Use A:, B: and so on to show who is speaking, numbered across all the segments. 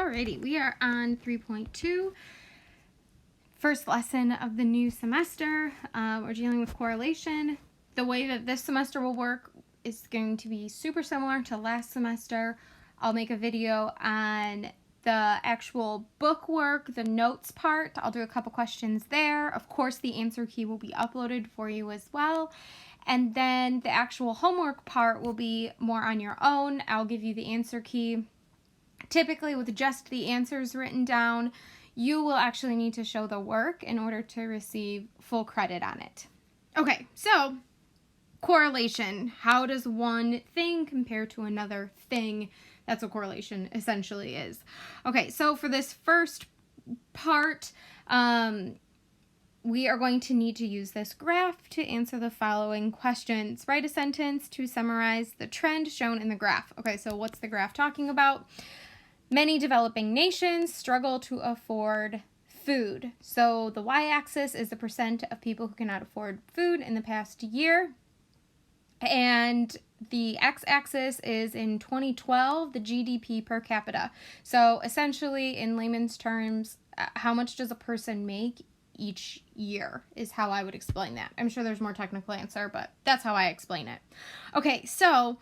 A: Alrighty, we are on 3.2, first lesson of the new semester. We're dealing with correlation. The way that this semester will work is going to be super similar to last semester. I'll make a video on the actual book work, the notes part. I'll do a couple questions there. Of course, the answer key will be uploaded for you as well. And then the actual homework part will be more on your own. I'll give you the answer key. Typically, with just the answers written down, you will actually need to show the work in order to receive full credit on it. Okay, so correlation. How does one thing compare to another thing? That's what correlation essentially is. Okay, so for this first part, we are going to need to use this graph to answer the following questions. Write a sentence to summarize the trend shown in the graph. Okay, so what's the graph talking about? Many developing nations struggle to afford food. So the y-axis is the percent of people who cannot afford food in the past year. And the x-axis is in 2012, the GDP per capita. So essentially, in layman's terms, how much does a person make each year is how I would explain that. I'm sure there's more technical answer, but that's how I explain it. Okay, so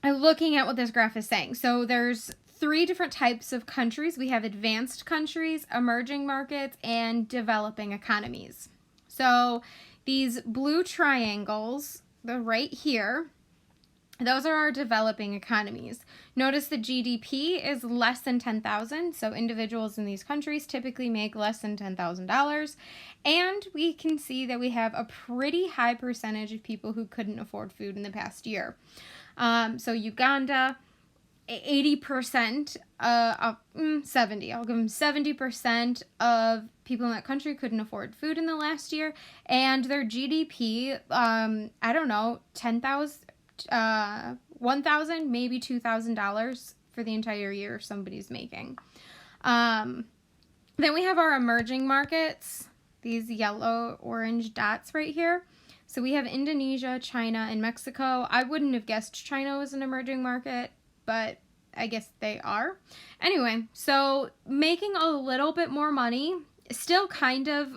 A: looking at what this graph is saying. So there's three different types of countries. We have advanced countries, emerging markets, and developing economies. So these blue triangles, they're right here. Those are our developing economies. Notice the GDP is less than 10,000. So individuals in these countries typically make less than $10,000. And we can see that we have a pretty high percentage of people who couldn't afford food in the past year. So Uganda, 80%, 70, I'll give them 70% of people in that country couldn't afford food in the last year, and their GDP, I don't know, 10,000, $1,000, maybe $2,000 for the entire year somebody's making. Then we have our emerging markets, these yellow orange dots right here. So we have Indonesia, China, and Mexico. I wouldn't have guessed China was an emerging market, but I guess they are. Anyway, so making a little bit more money, still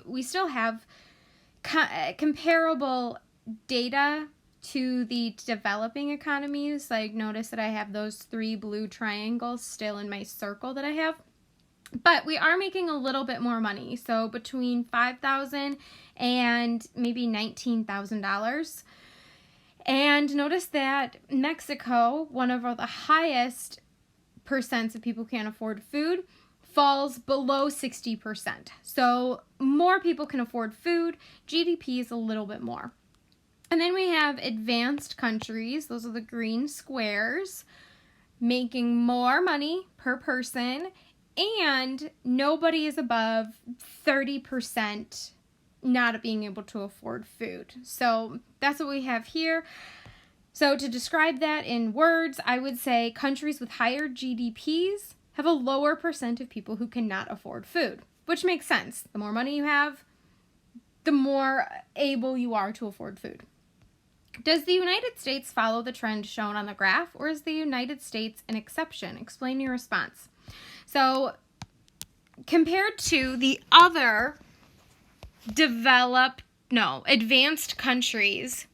A: we still have comparable data to the developing economies. Like, notice that I have those three blue triangles still in my circle that I have. But we are making a little bit more money. So between $5,000 and maybe $19,000. And notice that Mexico, one of the highest percents of people who can't afford food, falls below 60%. So more people can afford food. GDP is a little bit more. And then we have advanced countries. Those are the green squares, making more money per person. And nobody is above 30% not being able to afford food. So that's what we have here. So to describe that in words, I would say countries with higher GDPs have a lower percent of people who cannot afford food, which makes sense. The more money you have, the more able you are to afford food. Does the United States follow the trend shown on the graph, or is the United States an exception? Explain your response. So compared to the other advanced countries,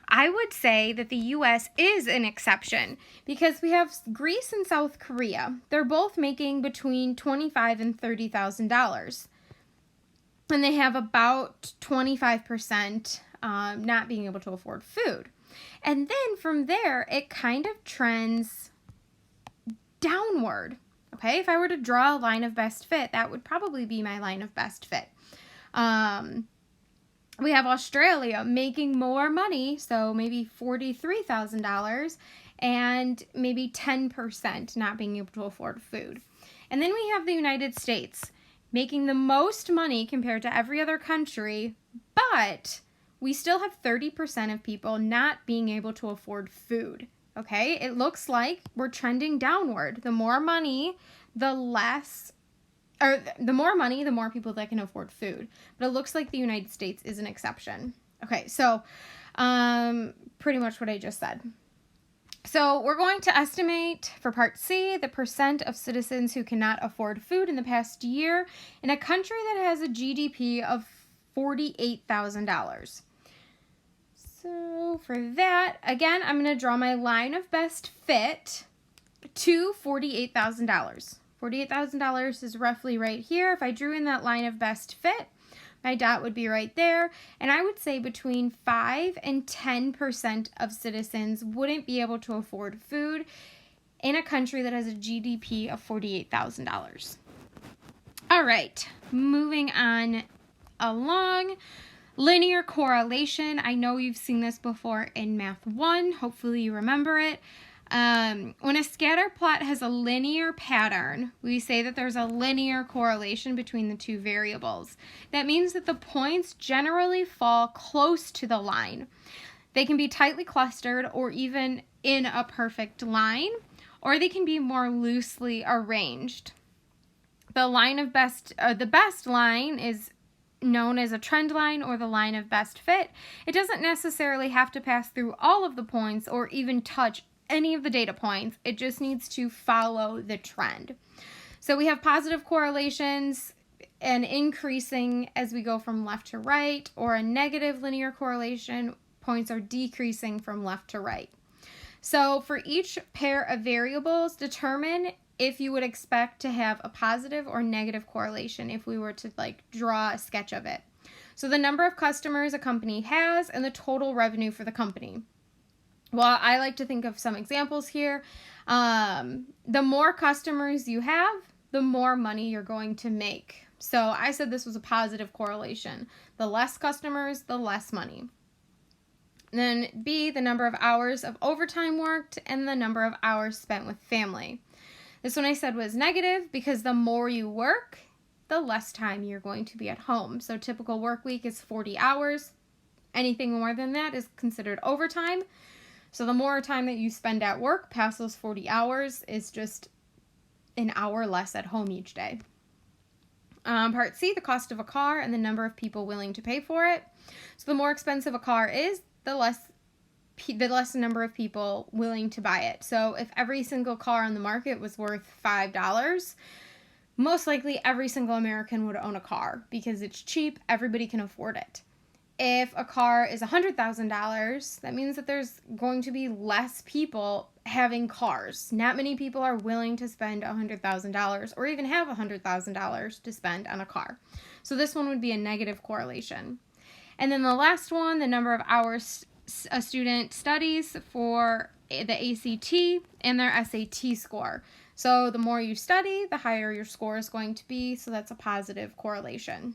A: I would say that the U.S. is an exception because we have Greece and South Korea. They're both making between $25,000 and $30,000. And they have about 25% not being able to afford food. And then from there, it kind of trends downward. Okay, if I were to draw a line of best fit, that would probably be my line of best fit. We have Australia making more money, so maybe $43,000, and maybe 10% not being able to afford food. And then we have the United States making the most money compared to every other country, but we still have 30% of people not being able to afford food. Okay, it looks like we're trending downward. The more money, the more people that can afford food. But it looks like the United States is an exception. Okay, so pretty much what I just said. So we're going to estimate for part C the percent of citizens who cannot afford food in the past year in a country that has a GDP of $48,000. So for that, again, I'm going to draw my line of best fit to $48,000. $48,000 is roughly right here. If I drew in that line of best fit, my dot would be right there. And I would say between 5 and 10% of citizens wouldn't be able to afford food in a country that has a GDP of $48,000. All right, moving on along. Linear correlation. I know you've seen this before in Math 1. Hopefully you remember it. When a scatter plot has a linear pattern, we say that there's a linear correlation between the two variables. That means that the points generally fall close to the line. They can be tightly clustered or even in a perfect line, or they can be more loosely arranged. The best line is known as a trend line or the line of best fit. It doesn't necessarily have to pass through all of the points or even touch any of the data points. It just needs to follow the trend. So we have positive correlations and increasing as we go from left to right, or a negative linear correlation, points are decreasing from left to right. So for each pair of variables, determine if you would expect to have a positive or negative correlation if we were to draw a sketch of it. So the number of customers a company has and the total revenue for the company. Well, I like to think of some examples here. The more customers you have, the more money you're going to make. So I said this was a positive correlation. The less customers, the less money. And then B, the number of hours of overtime worked and the number of hours spent with family. This one I said was negative because the more you work, the less time you're going to be at home. So typical work week is 40 hours. Anything more than that is considered overtime. So the more time that you spend at work past those 40 hours is just an hour less at home each day. Part C, the cost of a car and the number of people willing to pay for it. So the more expensive a car is, the less number of people willing to buy it. So if every single car on the market was worth $5, most likely every single American would own a car because it's cheap, everybody can afford it. If a car is $100,000, that means that there's going to be less people having cars. Not many people are willing to spend $100,000 or even have $100,000 to spend on a car. So this one would be a negative correlation. And then the last one, the number of hours a student studies for the ACT and their SAT score. So the more you study, the higher your score is going to be. So that's a positive correlation.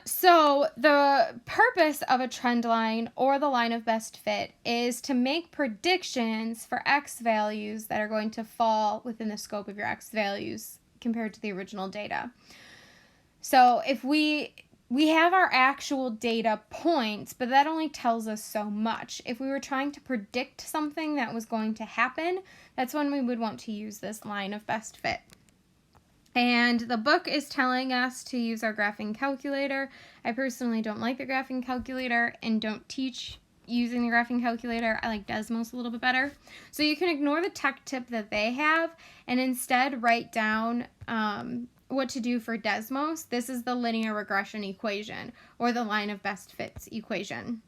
A: So the purpose of a trend line or the line of best fit is to make predictions for X values that are going to fall within the scope of your X values compared to the original data. So if we have our actual data points, but that only tells us so much. If we were trying to predict something that was going to happen, that's when we would want to use this line of best fit. And the book is telling us to use our graphing calculator. I personally don't like the graphing calculator and don't teach using the graphing calculator. I like Desmos a little bit better. So you can ignore the tech tip that they have and instead write down what to do for Desmos. This is the linear regression equation or the line of best fits equation.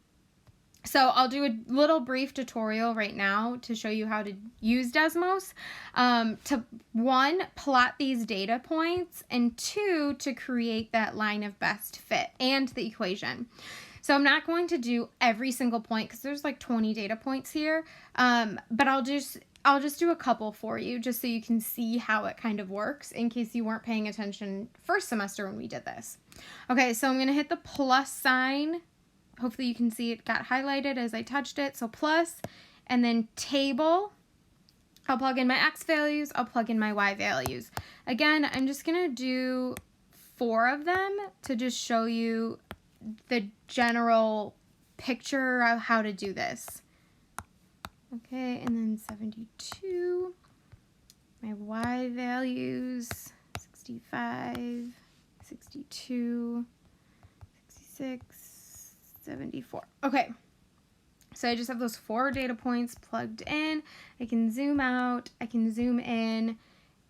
A: So I'll do a little brief tutorial right now to show you how to use Desmos to, 1, plot these data points, and 2, to create that line of best fit and the equation. So I'm not going to do every single point because there's like 20 data points here, but I'll just do a couple for you just so you can see how it kind of works in case you weren't paying attention first semester when we did this. Okay, so I'm going to hit the plus sign. Hopefully you can see it got highlighted as I touched it. So plus, and then table. I'll plug in my X values. I'll plug in my Y values. Again, I'm just going to do 4 of them to just show you the general picture of how to do this. Okay, and then 72. My Y values, 65, 62, 66, 74. Okay, So I just have those 4 data points plugged in. I can zoom out, I can zoom in,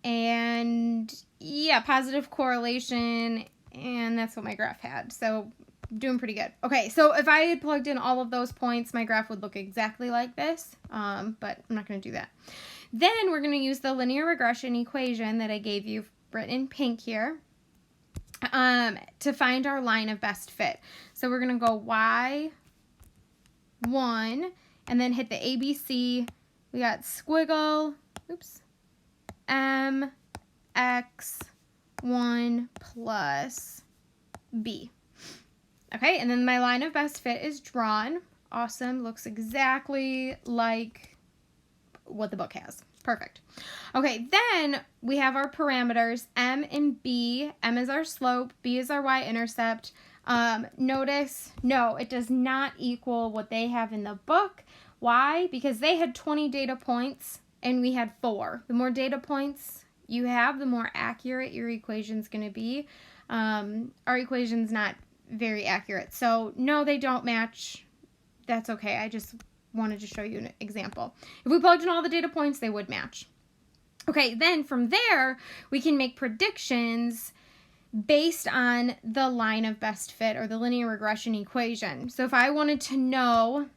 A: and yeah, positive correlation, and that's what my graph had. So doing pretty good. Okay, so if I had plugged in all of those points, my graph would look exactly like this, but I'm not going to do that. Then we're going to use the linear regression equation that I gave you written in pink here to find our line of best fit. So we're going to go Y1 and then hit the ABC. We got squiggle, M, X, 1 plus B. Okay, and then my line of best fit is drawn. Awesome, looks exactly like what the book has. Perfect. Okay, then we have our parameters, M and B. M is our slope, B is our y-intercept. Notice, no, it does not equal what they have in the book. Why? Because they had 20 data points and we had 4. The more data points you have, the more accurate your equation's going to be. Our equation's not very accurate. So no, they don't match. That's okay. I just wanted to show you an example. If we plugged in all the data points, they would match. Okay, then from there, we can make predictions based on the line of best fit or the linear regression equation. So if I wanted to know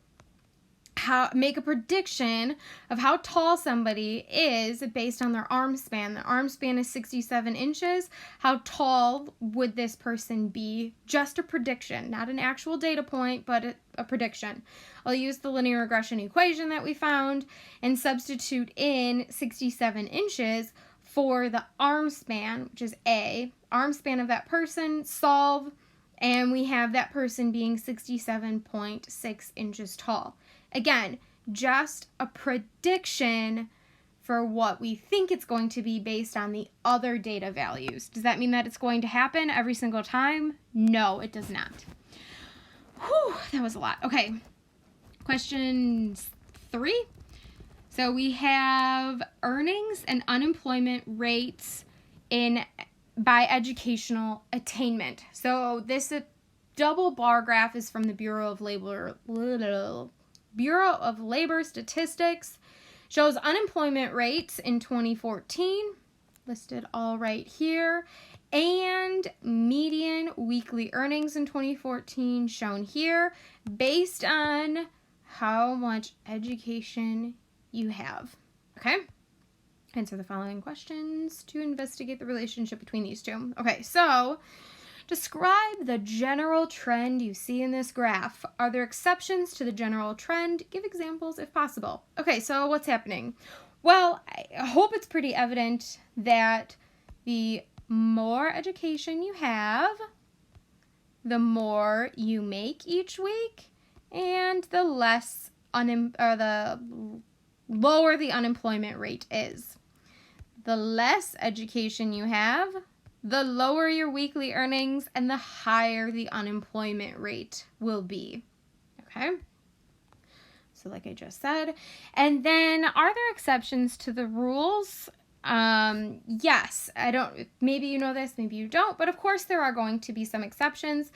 A: make a prediction of how tall somebody is based on their arm span. The arm span is 67 inches. How tall would this person be? Just a prediction, not an actual data point, but a prediction. I'll use the linear regression equation that we found and substitute in 67 inches for the arm span, which is A, arm span of that person, solve, and we have that person being 67.6 inches tall. Again, just a prediction for what we think it's going to be based on the other data values. Does that mean that it's going to happen every single time? No, it does not. Whew, that was a lot. Okay, question 3. So we have earnings and unemployment rates by educational attainment. So this double bar graph is from the Bureau of Labor Statistics. Shows unemployment rates in 2014, listed all right here, and median weekly earnings in 2014 shown here based on how much education you have. Okay? Answer the following questions to investigate the relationship between these two. Okay, so describe the general trend you see in this graph. Are there exceptions to the general trend? Give examples if possible. Okay, so what's happening? Well, I hope it's pretty evident that the more education you have, the more you make each week, and the lower the unemployment rate is. The less education you have, the lower your weekly earnings and the higher the unemployment rate will be. Okay? So like I just said. And then are there exceptions to the rules? Yes. Maybe you know this, maybe you don't, but of course there are going to be some exceptions.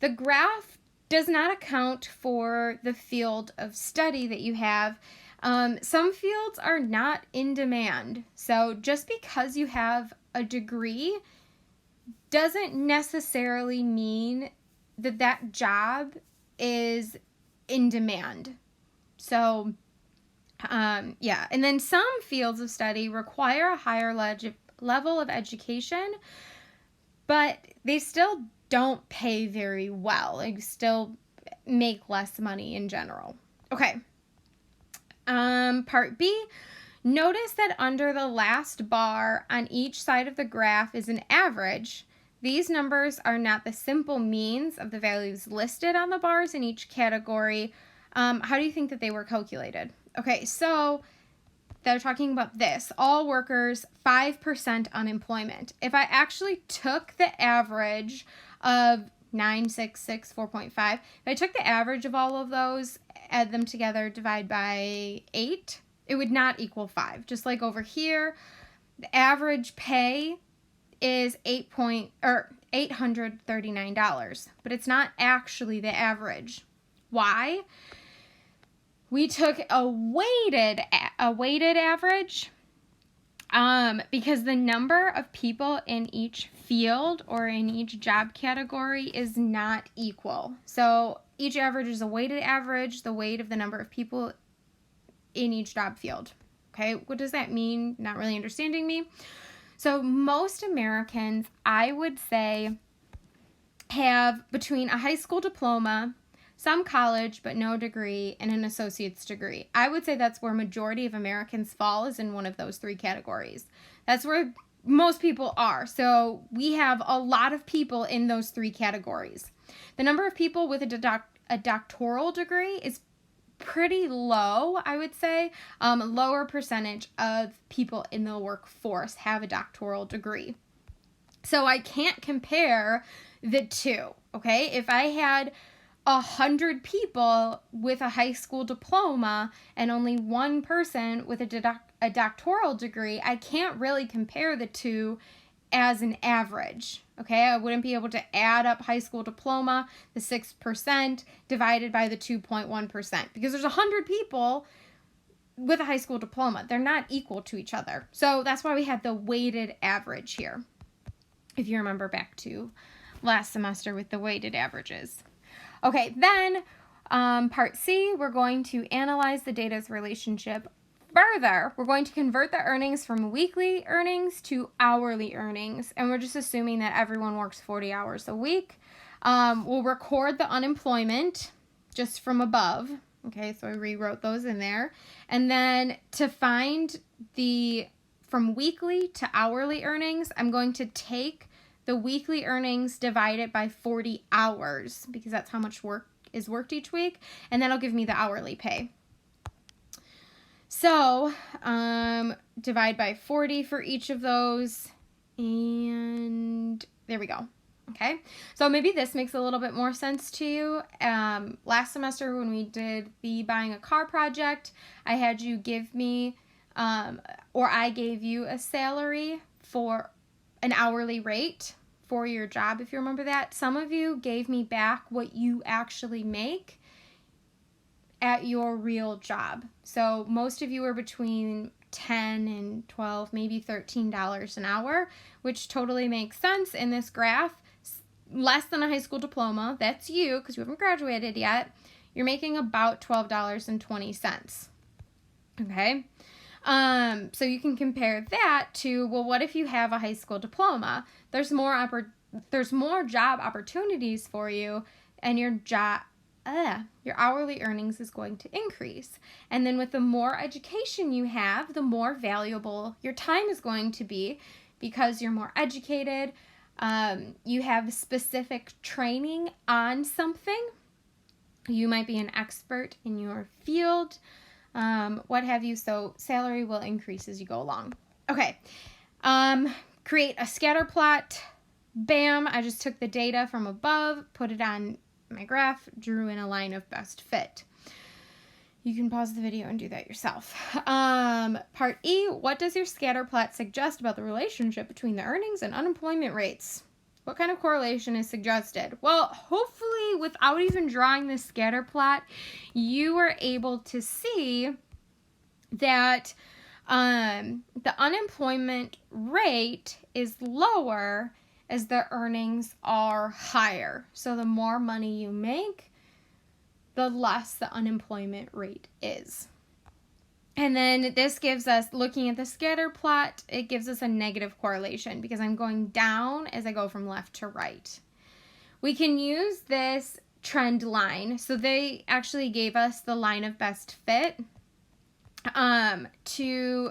A: The graph does not account for the field of study that you have. Some fields are not in demand. So just because you have a degree doesn't necessarily mean that that job is in demand. So, yeah. And then some fields of study require a higher level of education, but they still don't pay very well. They still make less money in general. Okay. Part B, notice that under the last bar on each side of the graph is an average. These numbers are not the simple means of the values listed on the bars in each category. How do you think that they were calculated? Okay, so they're talking about this. All workers, 5% unemployment. If I actually took the average of 9, 6, 6, 4.5, if I took the average of all of those, add them together, divide by 8, it would not equal 5. Just like over here, the average pay is $839, but it's not actually the average. Why? we took a weighted average because the number of people in each field or in each job category is not equal. So each average is a weighted average, the weight of the number of people in each job field. Okay, what does that mean? Not really understanding me. So most Americans, I would say, have between a high school diploma, some college, but no degree, and an associate's degree. I would say that's where majority of Americans fall, is in one of those three categories. That's where most people are. So we have a lot of people in those three categories. The number of people with a doctoral degree is pretty low, I would say. Lower percentage of people in the workforce have a doctoral degree. So I can't compare the two, okay? If I had 100 people with a high school diploma and only one person with a doctoral degree, I can't really compare the two as an average, okay? I wouldn't be able to add up high school diploma, the 6%, divided by the 2.1%, because there's 100 people with a high school diploma. They're not equal to each other. So that's why we had the weighted average here, if you remember back to last semester with the weighted averages. Okay, then part C, we're going to analyze the data's relationship further. We're going to convert the earnings from weekly earnings to hourly earnings, and we're just assuming that everyone works 40 hours a week. We'll record the unemployment just from above. Okay, so I rewrote those in there. And then to find from weekly to hourly earnings, I'm going to take the weekly earnings divided by 40 hours, because that's how much work is worked each week, and that'll give me the hourly pay. So divide by 40 for each of those, and there we go. Okay, so maybe this makes a little bit more sense to you. Last semester when we did the buying a car project, I had you give me, or I gave you a salary for an hourly rate for your job, if you remember that. Some of you gave me back what you actually make at your real job. So most of you are between $10 and $12, maybe $13 an hour, which totally makes sense in this graph. Less than a high school diploma, that's you, because you haven't graduated yet, you're making about $12.20. Okay? So you can compare that to, well, what if you have a high school diploma? There's more job opportunities for you, and your hourly earnings is going to increase. And then with the more education you have, the more valuable your time is going to be, because you're more educated. You have specific training on something. You might be an expert in your field. What have you, so salary will increase as you go along. Okay, create a scatter plot. Bam, I just took the data from above, put it on my graph, drew in a line of best fit. You can pause the video and do that yourself. Part E, what does your scatter plot suggest about the relationship between the earnings and unemployment rates? What kind of correlation is suggested? Well, hopefully without even drawing this scatter plot, you were able to see that the unemployment rate is lower as the earnings are higher. So the more money you make, the less the unemployment rate is. And then this gives us, looking at the scatter plot, it gives us a negative correlation because I'm going down as I go from left to right. We can use this trend line. So they actually gave us the line of best fit to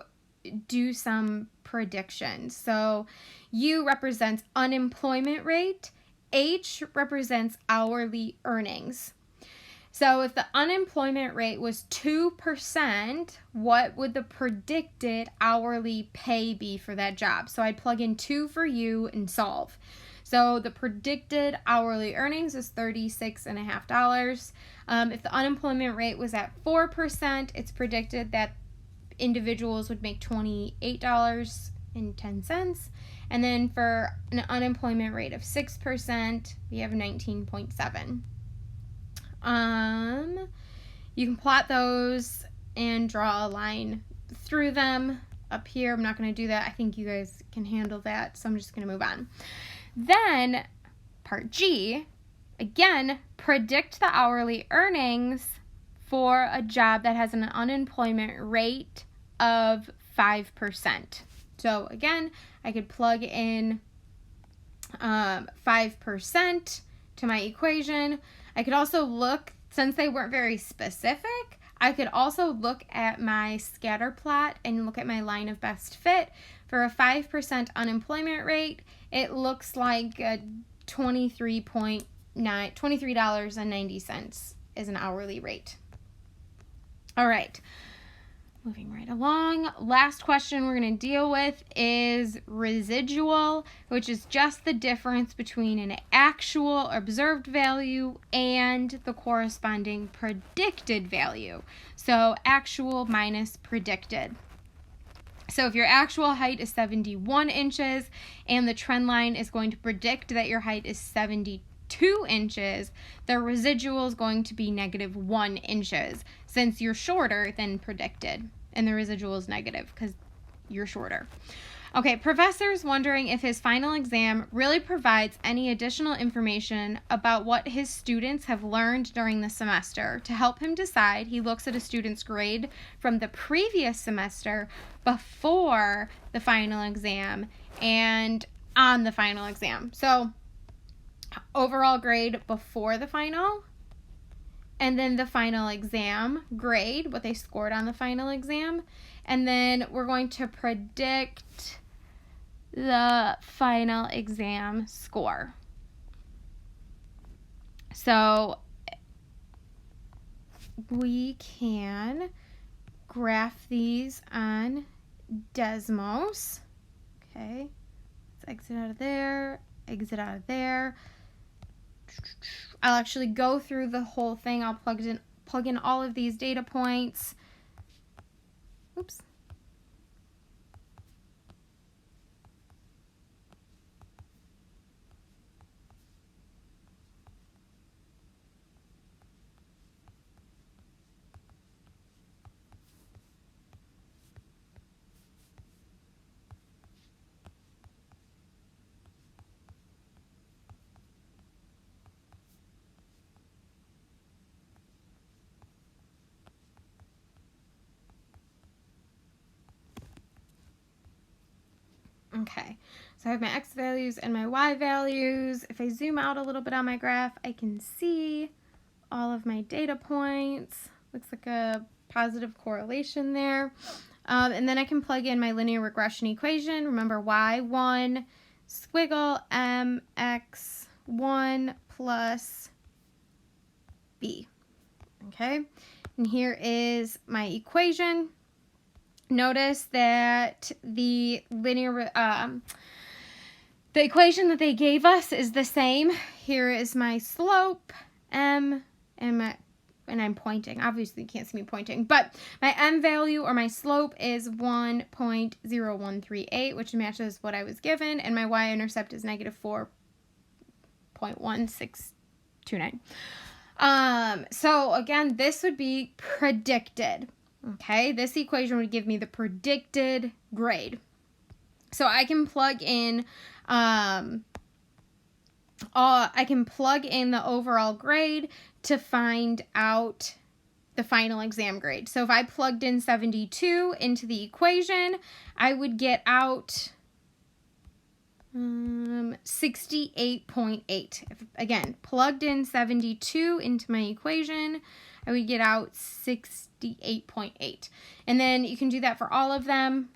A: do some predictions. So U represents unemployment rate, H represents hourly earnings. So if the unemployment rate was 2%, what would the predicted hourly pay be for that job? So I'd plug in 2 for U and solve. So the predicted hourly earnings is $36.50. If the unemployment rate was at 4%, it's predicted that individuals would make $28.10. And then for an unemployment rate of 6%, we have 19.7. you can plot those and draw a line through them up here. I'm not going to do that. I think you guys can handle that, so I'm just going to move on. Then part G, again, predict the hourly earnings for a job that has an unemployment rate of 5%. So again, I could plug in 5% to my equation. I could also look, since they weren't very specific, I could also look at my scatter plot and look at my line of best fit. For a 5% unemployment rate, it looks like $23.90 is an hourly rate. All right, moving right along. Last question we're going to deal with is residual, which is just the difference between an actual observed value and the corresponding predicted value. So actual minus predicted. So if your actual height is 71 inches and the trend line is going to predict that your height is 72 inches, the residual is going to be -1 inches since you're shorter than predicted, and the residual is negative because you're shorter. Okay, professor's wondering if his final exam really provides any additional information about what his students have learned during the semester. To help him decide, he looks at a student's grade from the previous semester before the final exam and on the final exam. So overall grade before the final, and then the final exam grade, what they scored on the final exam, and then we're going to predict the final exam score. So we can graph these on Desmos. Okay, let's exit out of there, exit out of there. I'll actually go through the whole thing. I'll plug in all of these data points. Oops. Okay, so I have my x values and my y values. If I zoom out a little bit on my graph, I can see all of my data points. Looks like a positive correlation there. And then I can plug in my linear regression equation. Remember, y1 squiggle mx1 plus b. Okay, and here is my equation. Notice that the linear, the equation that they gave us is the same. Here is my slope, m, and I'm pointing. Obviously, you can't see me pointing, but my m value or my slope is 1.0138, which matches what I was given, and my y-intercept is -4.1629. So again, this would be predicted. Okay, this equation would give me the predicted grade. So I can plug in the overall grade to find out the final exam grade. So if I plugged in 72 into the equation, I would get out 68.8. Again, plugged in 72 into my equation, I would get out 68.8. And then you can do that for all of them.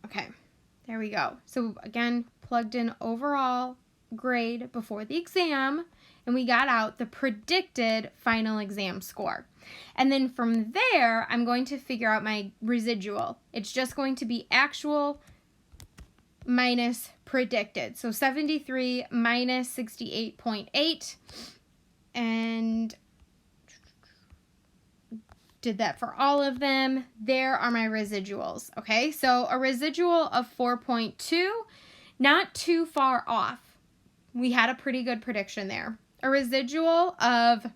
A: Okay, there we go. So again, plugged in overall grade before the exam, and we got out the predicted final exam score. And then from there, I'm going to figure out my residual. It's just going to be actual minus predicted. So 73 minus 68.8, and did that for all of them. There are my residuals. Okay, so a residual of 4.2, not too far off. We had a pretty good prediction there. A residual of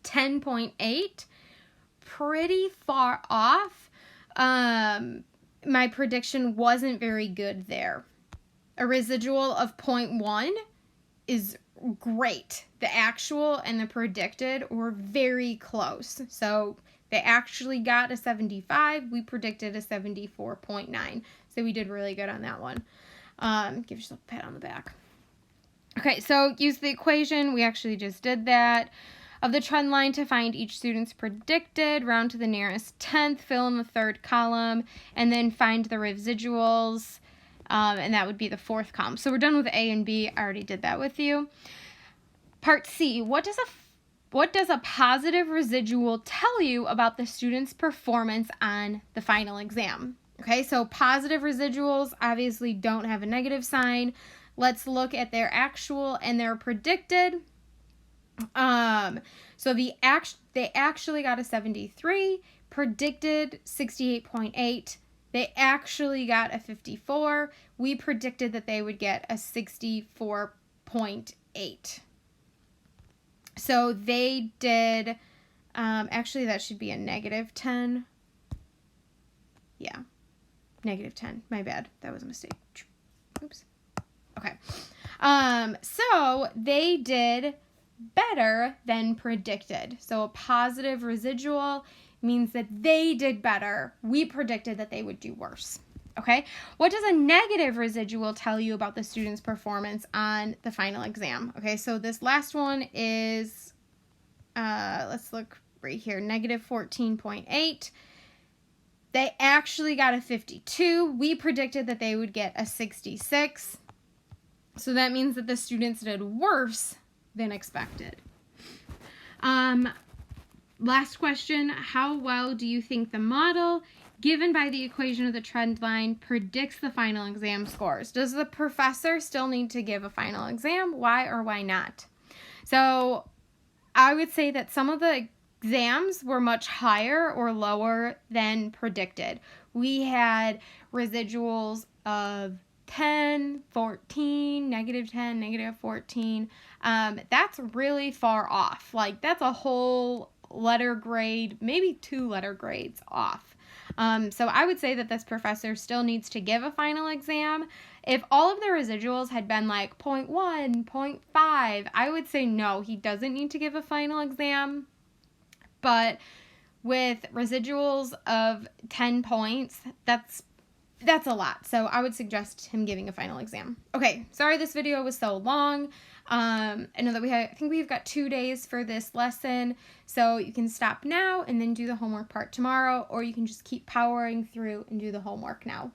A: 10.8, pretty far off. My prediction wasn't very good there. A residual of 0.1 is great. The actual and the predicted were very close. So they actually got a 75. We predicted a 74.9. So we did really good on that one. Give yourself a pat on the back. Okay, so use the equation. We actually just did that. Of the trend line to find each student's predicted, round to the nearest tenth, fill in the third column, and then find the residuals, and that would be the fourth column. So we're done with A and B. I already did that with you. Part C, what does a positive residual tell you about the student's performance on the final exam? Okay, so positive residuals obviously don't have a negative sign. Let's look at their actual and their predicted. So they actually got a 73, predicted 68.8. They actually got a 54. We predicted that they would get a 64.8. So they did, actually that should be a negative 10. Yeah, negative 10. My bad. That was a mistake. Oops. Okay. So they did better than predicted. So a positive residual means that they did better. We predicted that they would do worse. Okay. What does a negative residual tell you about the student's performance on the final exam? Okay. So this last one is, let's look right here, negative 14.8. They actually got a 52. We predicted that they would get a 66. So that means that the students did worse than expected. Last question, how well do you think the model given by the equation of the trend line predicts the final exam scores? Does the professor still need to give a final exam? Why or why not? So I would say that some of the exams were much higher or lower than predicted. We had residuals of 10, 14, negative 10, negative 14. That's really far off. Like, that's a whole letter grade, maybe 2 letter grades off. So I would say that this professor still needs to give a final exam. If all of the residuals had been like 0.1, 0.5, I would say no, he doesn't need to give a final exam. But with residuals of 10 points, that's a lot. So I would suggest him giving a final exam. Okay, sorry this video was so long. I know that I think we've got 2 days for this lesson. So you can stop now and then do the homework part tomorrow, or you can just keep powering through and do the homework now.